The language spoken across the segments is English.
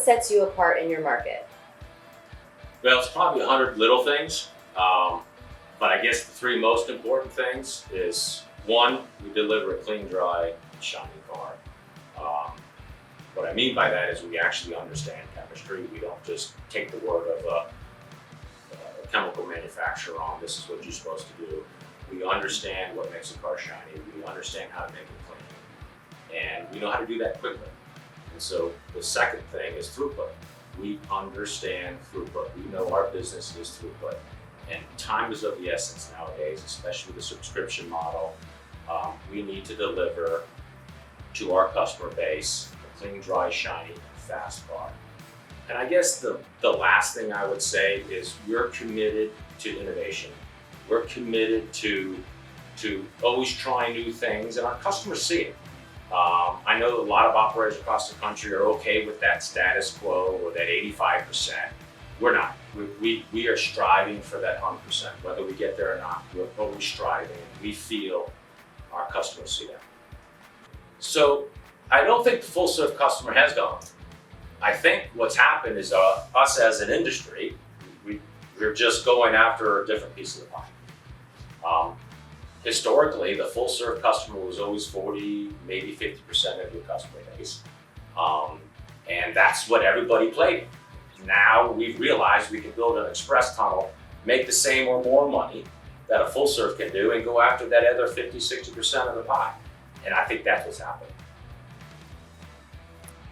sets you apart in your market? Well, it's probably 100 little things, but I guess the three most important things is, one, we deliver a clean, dry, shiny car. What I mean by that is we actually understand chemistry. We don't just take the word of a chemical manufacturer on this is what you're supposed to do. We understand what makes a car shiny. We understand how to make it clean. And we know how to do that quickly. And so the second thing is throughput. We understand throughput. We know our business is throughput. And time is of the essence nowadays, especially the subscription model. We need to deliver to our customer base a clean, dry, shiny, and fast car. And I guess the last thing I would say is we're committed to innovation. We're committed to always trying new things, and our customers see it. I know a lot of operators across the country are okay with that status quo or that 85%. We're not. We are striving for that 100%. Whether we get there or not, we're always striving. We feel our customers see that. So I don't think the full serve customer has gone. I think what's happened is us as an industry, we're just going after a different piece of the pie. Historically, the full serve customer was always 40, maybe 50% of your customer base. And that's what everybody played. Now we've realized we can build an express tunnel, make the same or more money that a full serve can do, and go after that other 50, 60% of the pie. And I think that's what's happening.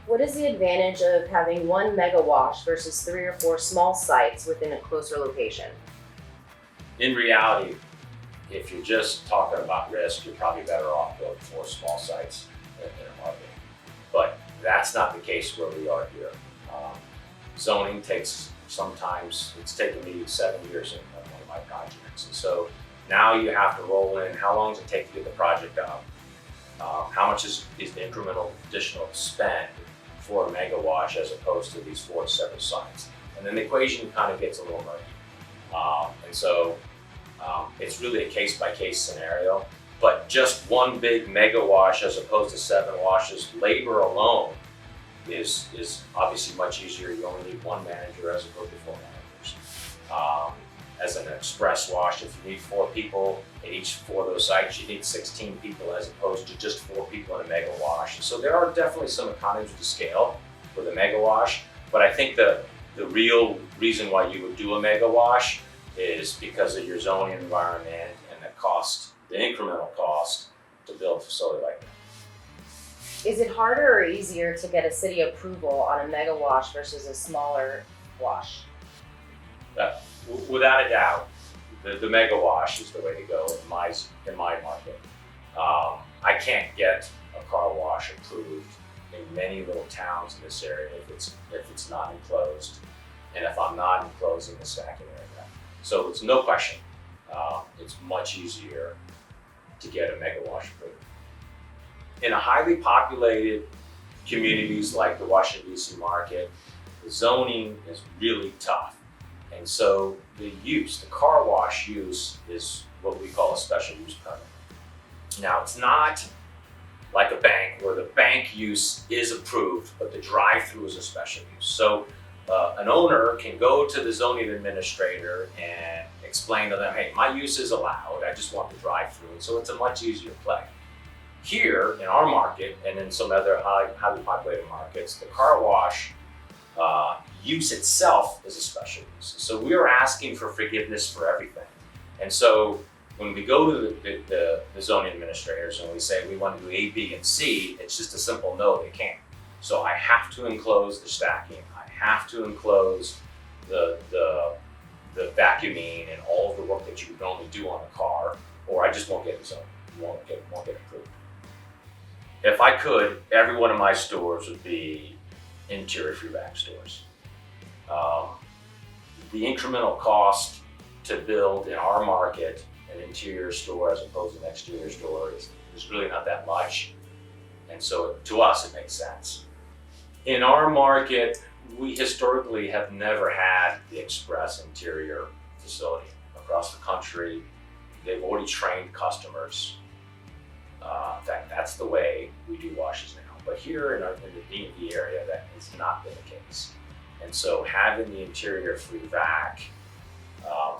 What is the advantage of having one mega wash versus 3 or 4 small sites within a closer location? In reality, if you're just talking about risk, you're probably better off building 4 small sites in a market. But that's not the case where we are here. Zoning takes, sometimes it's taken me 7 years in one of my projects. And so now you have to roll in, how long does it take to get the project up? How much is the incremental additional spend for a mega wash as opposed to these 4 separate sites? And then the equation kind of gets a little murky. And so it's really a case-by-case scenario, but just one big mega wash as opposed to 7 washes, labor alone is obviously much easier. You only need 1 manager as opposed to 4 managers. As an express wash, if you need 4 people at each 4 of those sites, you need 16 people as opposed to just 4 people in a mega wash. So there are definitely some economies of scale with a mega wash, but I think the real reason why you would do a mega wash is because of your zoning environment and the cost, the incremental cost to build a facility like that. Is it harder or easier to get a city approval on a mega wash versus a smaller wash? Without a doubt, the mega wash is the way to go in my market. I can't get a car wash approved in many little towns in this area if it's not enclosed, and if I'm not enclosing the stacking area. So it's no question, it's much easier to get a mega wash approved. In a highly populated communities like the Washington DC market, the zoning is really tough. And so the car wash use is what we call a special use permit. Now it's not like a bank where the bank use is approved, but the drive-through is a special use. So an owner can go to the zoning administrator and explain to them, hey, my use is allowed, I just want the drive-through. And so it's a much easier play. Here in our market and in some other highly populated markets, the car wash use itself is a special use. So we are asking for forgiveness for everything. And so when we go to the zoning administrators and we say we want to do A, B, and C, it's just a simple no, they can't. So I have to enclose the stacking. I have to enclose the vacuuming and all of the work that you would normally do on a car, or I just won't get the zoning. Won't get approved. If I could, every one of my stores would be interior free vac stores. The incremental cost to build in our market an interior store as opposed to an exterior store is really not that much. And so to us, it makes sense. In our market, we historically have never had the express interior facility. Across the country, they've already trained customers. In fact, that's the way we do washes now. But here in the DMV area, that has not been the case. And so having the interior free vac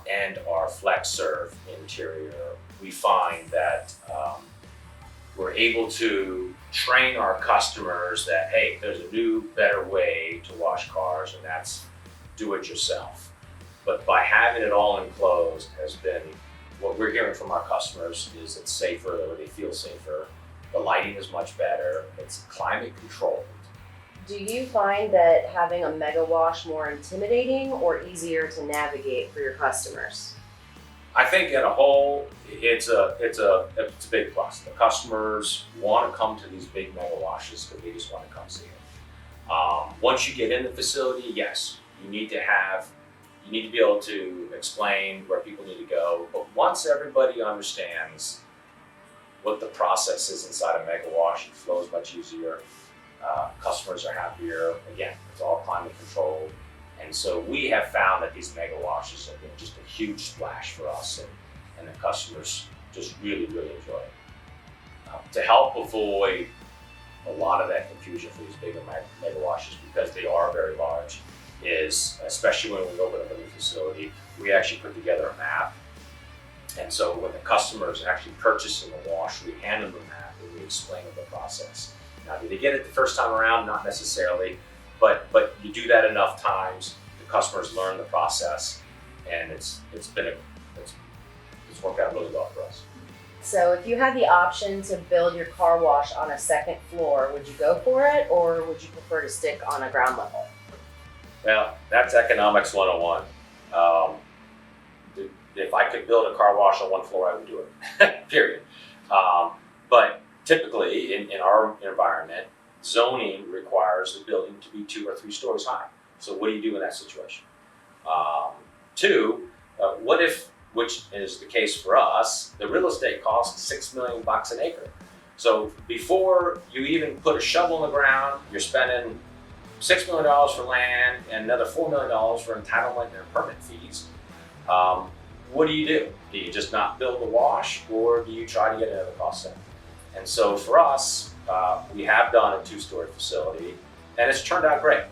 and our FlexServe interior, we find that we're able to train our customers that, hey, there's a new, better way to wash cars, and that's do it yourself. But by having it all enclosed has been, what we're hearing from our customers is it's safer, or they feel safer. The lighting is much better. It's climate controlled. Do you find that having a mega wash more intimidating or easier to navigate for your customers? I think at a whole, it's a big plus. The customers want to come to these big mega washes because they just want to come see it. Once you get in the facility, yes, you need to be able to explain where people need to go. But once everybody understands what the process is inside a mega wash, it flows much easier. Customers are happier. Again, it's all climate controlled. And so we have found that these mega washes have been just a huge splash for us, and the customers just really, really enjoy it. To help avoid a lot of that confusion for these bigger mega washes, because they are very large, is, especially when we open up a new facility, we actually put together a map. And so when the customer is actually purchasing a wash, we hand them the map and we explain the process. Now, did they get it the first time around? Not necessarily, but you do that enough times, the customers learn the process, and it's worked out really well for us. So if you had the option to build your car wash on a second floor, would you go for it, or would you prefer to stick on a ground level? Well, that's economics 101. If I could build a car wash on one floor, I would do it, period. But typically in our environment, zoning requires the building to be 2 or 3 stories high. So what do you do in that situation? Two, what if, which is the case for us, the real estate costs $6 million an acre. So before you even put a shovel in the ground, you're spending $6 million for land and another $4 million for entitlement and permit fees. What do? Do you just not build the wash, or do you try to get another cost center? And so for us, we have done a 2-story facility, and it's turned out great.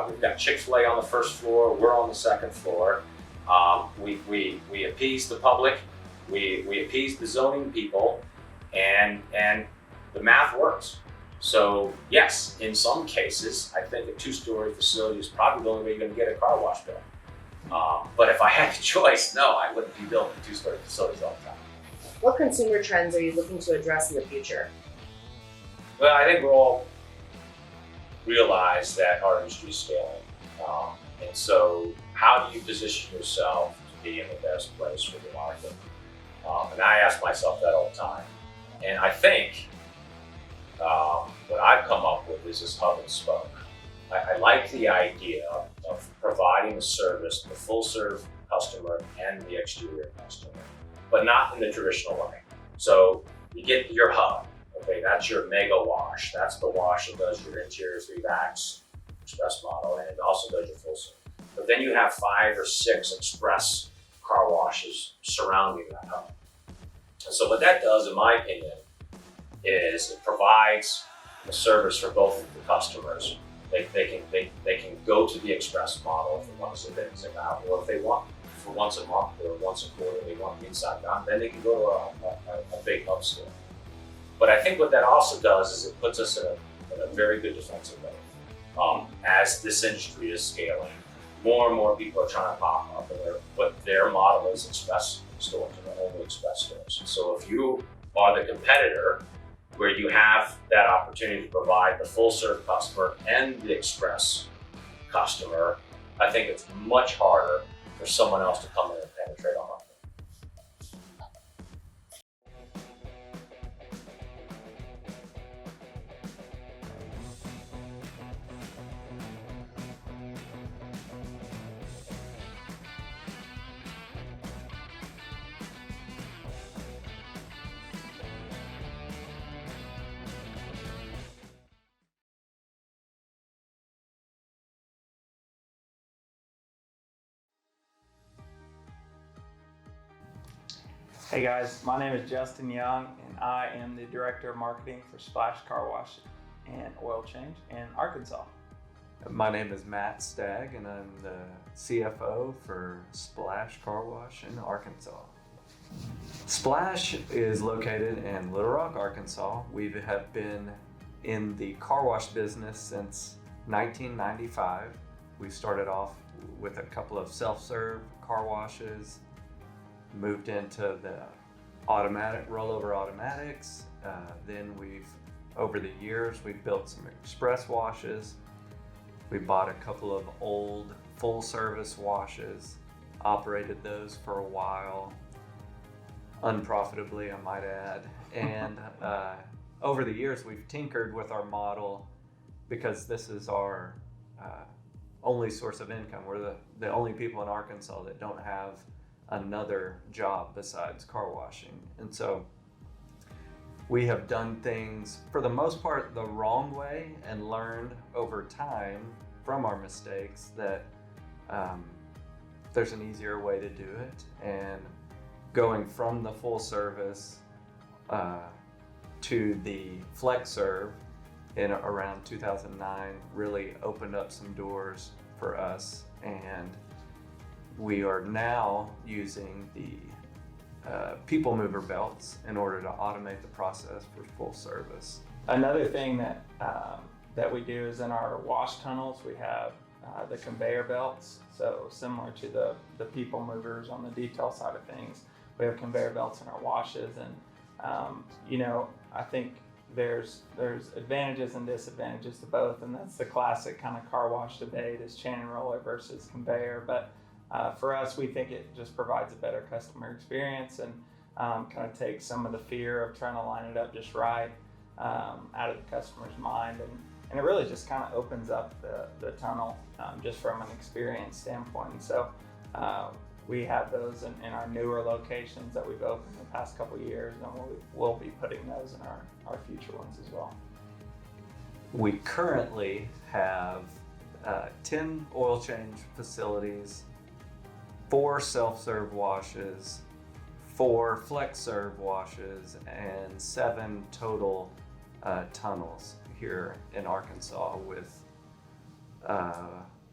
We've got Chick-fil-A on the first floor, we're on the second floor. We appease the public, we appease the zoning people, and the math works. So yes, in some cases, I think a 2-story facility is probably the only way you're going to get a car wash built. But if I had the choice, no, I wouldn't be building 2-story facilities all the time. What consumer trends are you looking to address in the future? Well, I think we all realize that our industry is scaling. And so how do you position yourself to be in the best place for the market? And I ask myself that all the time. And I think what I've come up with is this hub and spoke. I like the idea of providing a service to the full serve customer and the exterior customer, but not in the traditional way. So you get your hub, okay, that's your mega wash. That's the wash that does your interior 3 vacs express model, and it also does your full serve. But then you have 5 or 6 express car washes surrounding that hub. And so what that does, in my opinion, is it provides a service for both of the customers. They can go to the express model if they want to submit it out, or if they want for once a month or once a quarter they want the inside down, then they can go to a big hub store. But I think what that also does is it puts us in a very good defensive mode. As this industry is scaling, more and more people are trying to pop up, but their model is express stores, and they're only express stores. So if you are the competitor, where you have that opportunity to provide the full serve customer and the express customer, I think it's much harder for someone else to come in and penetrate our market. Hey guys, my name is Justin Young and I am the Director of Marketing for Splash Car Wash. and oil change in Arkansas. My name is Matt Stagg, and I'm the CFO for Splash Car Wash in Arkansas. Splash is located in Little Rock, Arkansas. We have been in the car wash business since 1995. We started off with a couple of self-serve car washes, moved into the automatic rollover automatics. Then over the years, we've built some express washes. We bought a couple of old full service washes, operated those for a while, unprofitably, I might add. And over the years, we've tinkered with our model because this is our only source of income. We're the only people in Arkansas that don't have another job besides car washing. And so we have done things, for the most part, the wrong way and learned over time from our mistakes that there's an easier way to do it. And going from the full service to the Flex Serve in around 2009 really opened up some doors for us. And we are now using the people mover belts in order to automate the process for full service. Another thing that we do is in our wash tunnels, we have the conveyor belts. So similar to the people movers on the detail side of things, we have conveyor belts in our washes. And I think there's advantages and disadvantages to both, and that's the classic kind of car wash debate, is chain and roller versus conveyor. But for us, we think it just provides a better customer experience and kind of takes some of the fear of trying to line it up just right out of the customer's mind. And it really just kind of opens up the tunnel just from an experience standpoint. And so we have those in our newer locations that we've opened in the past couple of years, and we'll be putting those in our future ones as well. We currently have 10 oil change facilities, 4 self-serve washes, 4 flex-serve washes, and 7 total tunnels here in Arkansas, with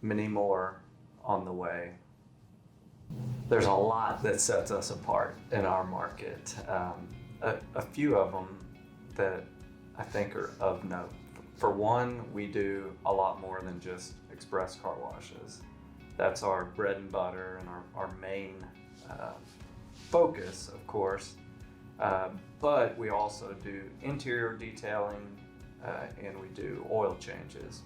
many more on the way. There's a lot that sets us apart in our market. A few of them that I think are of note. For one, we do a lot more than just express car washes. That's our bread and butter and our main focus, of course. But we also do interior detailing and we do oil changes.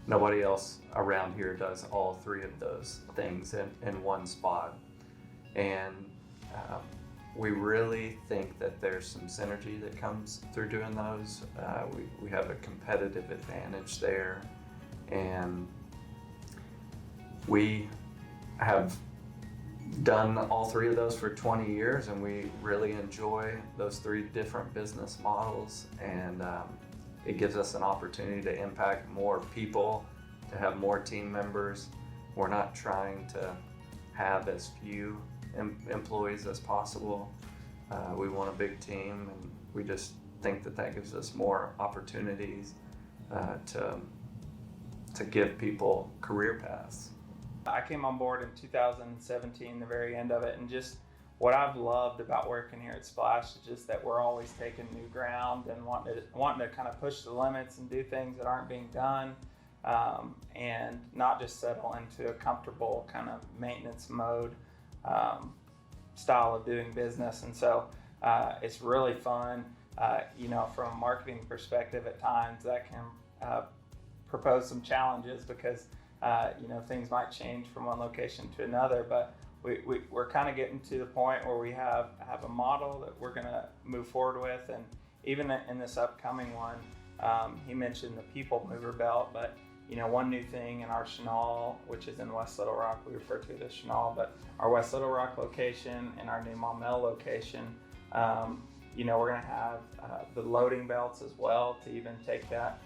Nobody else around here does all 3 of those things in one spot. And we really think that there's some synergy that comes through doing those. We have a competitive advantage there. And we have done all 3 of those for 20 years, and we really enjoy those 3 different business models. And it gives us an opportunity to impact more people, to have more team members. We're not trying to have as few employees as possible. We want a big team, and we just think that gives us more opportunities to give people career paths. I came on board in 2017, the very end of it, and just what I've loved about working here at Splash is just that we're always taking new ground and wanting to kind of push the limits and do things that aren't being done, and not just settle into a comfortable kind of maintenance mode style of doing business. And so it's really fun. From a marketing perspective, at times that can propose some challenges because things might change from one location to another, but we're kind of getting to the point where we have a model that we're going to move forward with. And even in this upcoming one, he mentioned the people mover belt, but one new thing in our Chenal, which is in West Little Rock, we refer to it as Chenal, but our West Little Rock location and our new Maumelle location, we're going to have the loading belts as well to even take that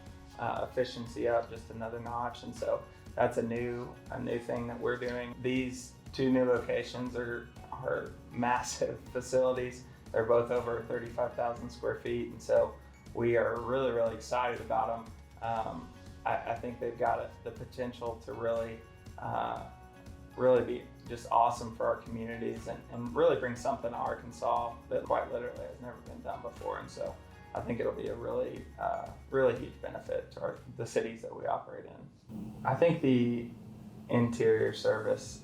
efficiency up just another notch. And so that's a new thing that we're doing. These 2 new locations are massive facilities. They're both over 35,000 square feet. And so we are really, really excited about them. I think they've got the potential to really be just awesome for our communities and really bring something to Arkansas that quite literally has never been done before. And so I think it'll be a really, really huge benefit to the cities that we operate in. I think the interior service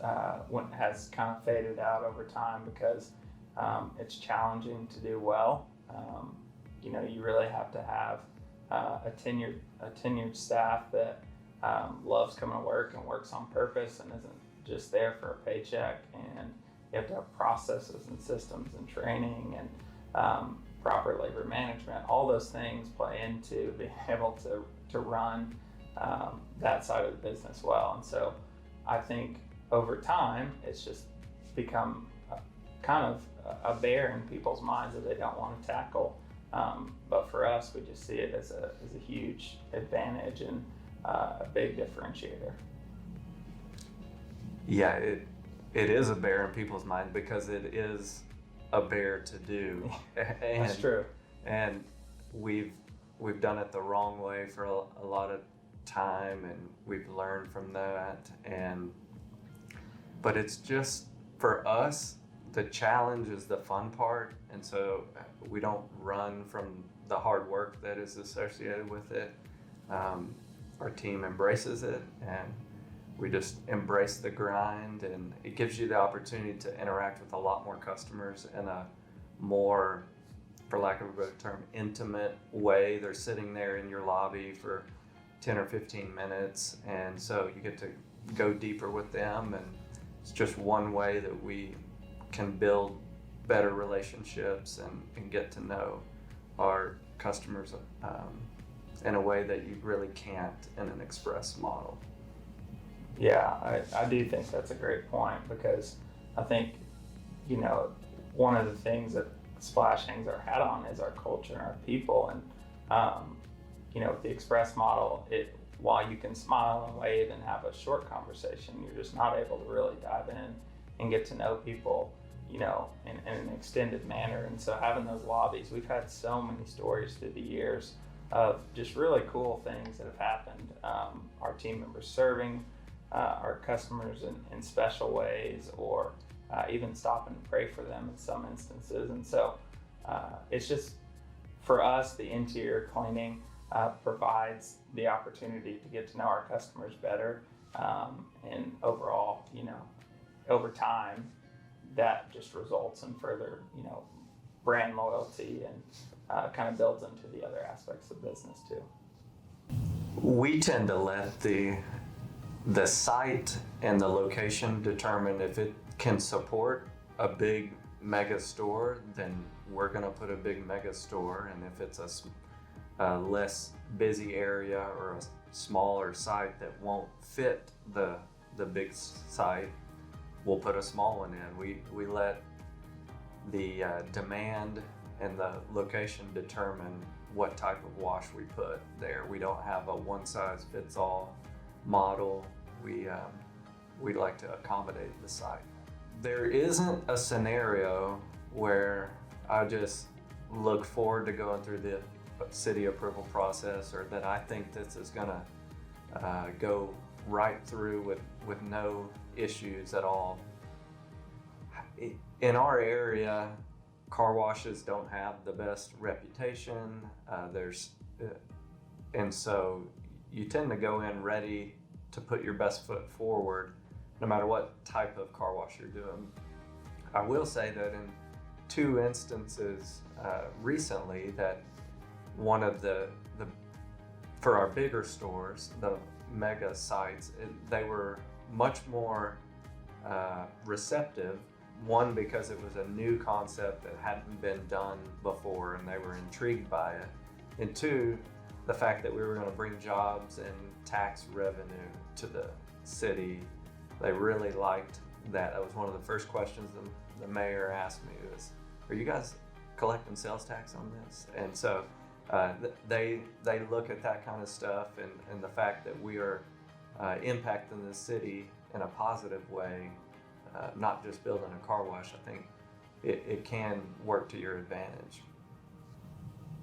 has kind of faded out over time because it's challenging to do well. You really have to have a tenured staff that loves coming to work and works on purpose and isn't just there for a paycheck. And you have to have processes and systems and training and proper labor management. All those things play into being able to run that side of the business well. And so I think over time it's just become kind of a bear in people's minds that they don't want to tackle. But for us, we just see it as a huge advantage and a big differentiator. Yeah, it is a bear in people's mind because it is a bear to do. That's true. And we've done it the wrong way for a lot of time, and we've learned from that. But it's just, for us, the challenge is the fun part, and so we don't run from the hard work that is associated with it. Our team embraces it, and we just embrace the grind, and it gives you the opportunity to interact with a lot more customers in a more, for lack of a better term, intimate way. They're sitting there in your lobby for 10 or 15 minutes, and so you get to go deeper with them, and it's just one way that we can build better relationships and get to know our customers in a way that you really can't in an express model. Yeah, I do think that's a great point, because I think, one of the things that Splash hangs our hat on is our culture and our people. And, with the express model, while you can smile and wave and have a short conversation, you're just not able to really dive in and get to know people, in an extended manner. And so having those lobbies, we've had so many stories through the years of just really cool things that have happened. Our team members serving our customers in special ways, or even stop and pray for them in some instances. And so it's just, for us, the interior cleaning provides the opportunity to get to know our customers better. And overall, over time, that just results in further, brand loyalty and kind of builds into the other aspects of business too. We tend to let the site and the location determine if it can support a big mega store, then we're going to put a big mega store. And if it's a less busy area or a smaller site that won't fit the big site, we'll put a small one in. We let the demand and the location determine what type of wash we put there. We don't have a one-size-fits-all model. We like to accommodate the site. There isn't a scenario where I just look forward to going through the city approval process, or that I think this is gonna go right through with no issues at all. In our area, car washes don't have the best reputation. And so you tend to go in ready to put your best foot forward, no matter what type of car wash you're doing. I will say that in 2 instances recently, that one of the for our bigger stores, the mega sites, they were much more receptive. One, because it was a new concept that hadn't been done before and they were intrigued by it. And 2, the fact that we were going to bring jobs and tax revenue to the city. They really liked that. That was one of the first questions the mayor asked me was, "Are you guys collecting sales tax on this?" And so they look at that kind of stuff, and the fact that we are impacting the city in a positive way, not just building a car wash. I think it can work to your advantage.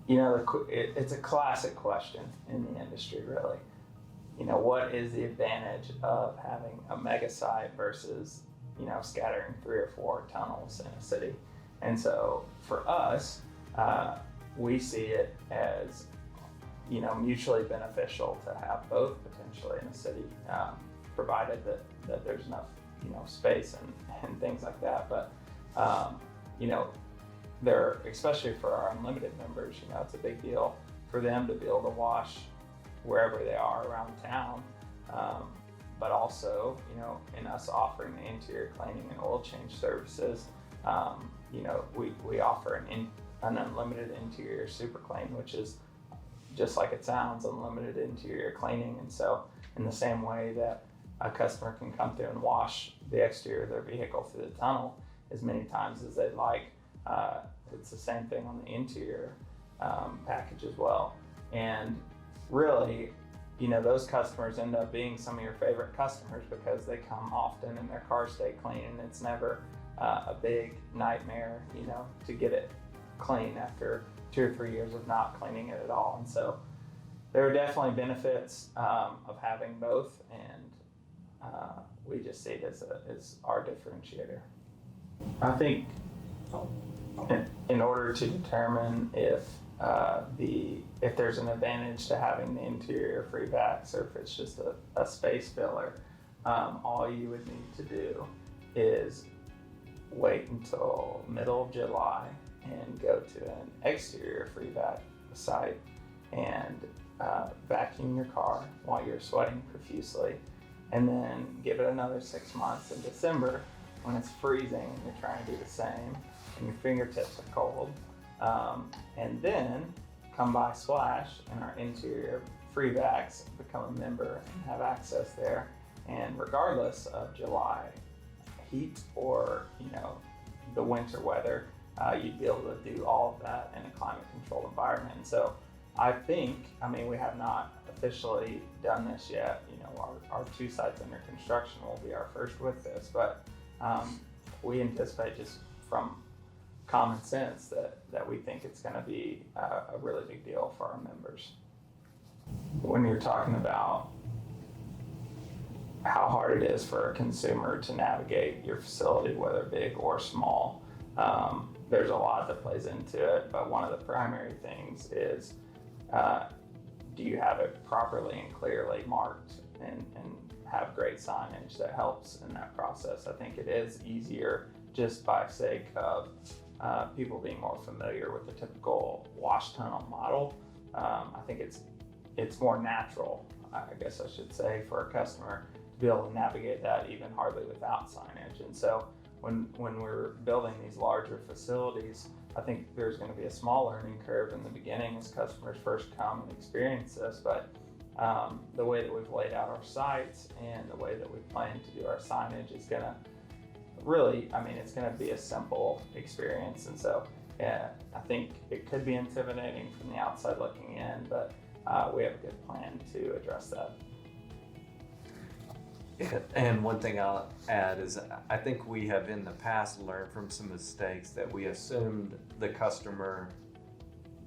It's a classic question in the industry, really. What is the advantage of having a mega site versus, scattering 3 or 4 tunnels in a city? And so for us, we see it as, mutually beneficial to have both potentially in a city, provided that there's enough, space and things like that. But, especially for our unlimited members, it's a big deal for them to be able to wash wherever they are around town. But also, in us offering the interior cleaning and oil change services, we offer an unlimited interior super clean, which is just like it sounds, unlimited interior cleaning. And so in the same way that a customer can come through and wash the exterior of their vehicle through the tunnel as many times as they'd like, it's the same thing on the interior package as well. And really, those customers end up being some of your favorite customers because they come often and their cars stay clean, and it's never a big nightmare, to get it clean after 2 or 3 years of not cleaning it at all. And so there are definitely benefits of having both, and we just see it as our differentiator. I think in order to determine if there's an advantage to having the interior free vacs or if it's just a space filler, all you would need to do is wait until middle of July and go to an exterior free vac site and vacuum your car while you're sweating profusely, and then give it another 6 months in December when it's freezing and you're trying to do the same and your fingertips are cold, and then come by Splash and our interior free vacs, become a member and have access there. And regardless of July heat or the winter weather, you'd be able to do all of that in a climate controlled environment. And so I think, we have not officially done this yet. Our 2 sites under construction will be our first with this, but we anticipate, just from common sense, that we think it's going to be a really big deal for our members. When you're talking about how hard it is for a consumer to navigate your facility, whether big or small, there's a lot that plays into it, but one of the primary things is, do you have it properly and clearly marked and have great signage that helps in that process? I think it is easier just by sake of people being more familiar with the typical wash tunnel model. I think it's more natural, I guess I should say, for a customer to be able to navigate that even hardly without signage. And so when we're building these larger facilities, I think there's going to be a small learning curve in the beginning as customers first come and experience this, but the way that we've laid out our sites and the way that we plan to do our signage is going to really, it's going to be a simple experience. And so I think it could be intimidating from the outside looking in, but we have a good plan to address that. And one thing I'll add is I think we have in the past learned from some mistakes that we assumed the customer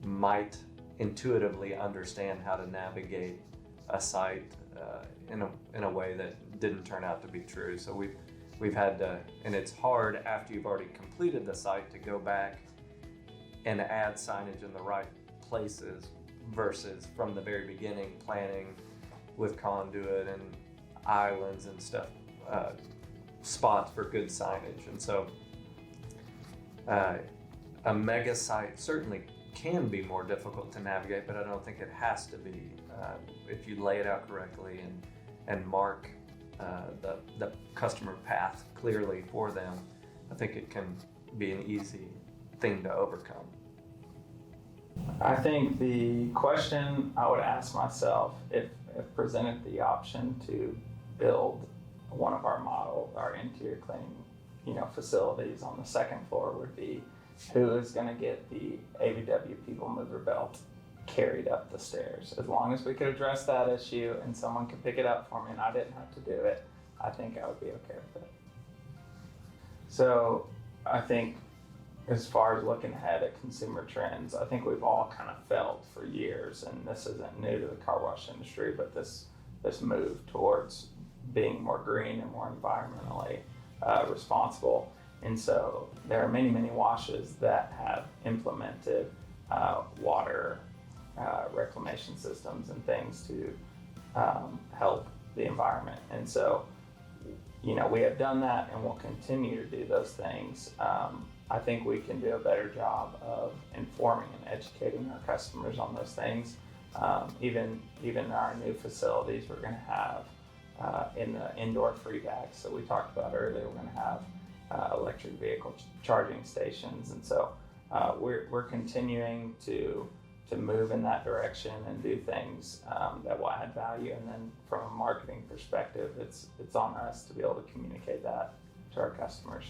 might intuitively understand how to navigate a site in a way that didn't turn out to be true. So we've had to, and it's hard after you've already completed the site to go back and add signage in the right places versus from the very beginning planning with conduit and islands and stuff, spots for good signage. And so a mega site certainly can be more difficult to navigate, but I don't think it has to be. If you lay it out correctly and mark the customer path clearly for them, I think it can be an easy thing to overcome. I think the question I would ask myself if presented the option to build one of our interior cleaning, facilities on the second floor would be, who is going to get the AVW people mover belt carried up the stairs? As long as we could address that issue and someone could pick it up for me and I didn't have to do it, I think I would be okay with it. So I think as far as looking ahead at consumer trends, I think we've all kind of felt for years, and this isn't new to the car wash industry, but this move towards being more green and more environmentally responsible. And so there are many washes that have implemented water reclamation systems and things to help the environment. And so, you know, we have done that and we'll continue to do those things. I think we can do a better job of informing and educating our customers on those things. Even in our new facilities, we're going to have in the indoor free bags that we talked about earlier, we're going to have electric vehicle charging stations. And so we're continuing to move in that direction and do things that will add value. And then from a marketing perspective, it's on us to be able to communicate that to our customers.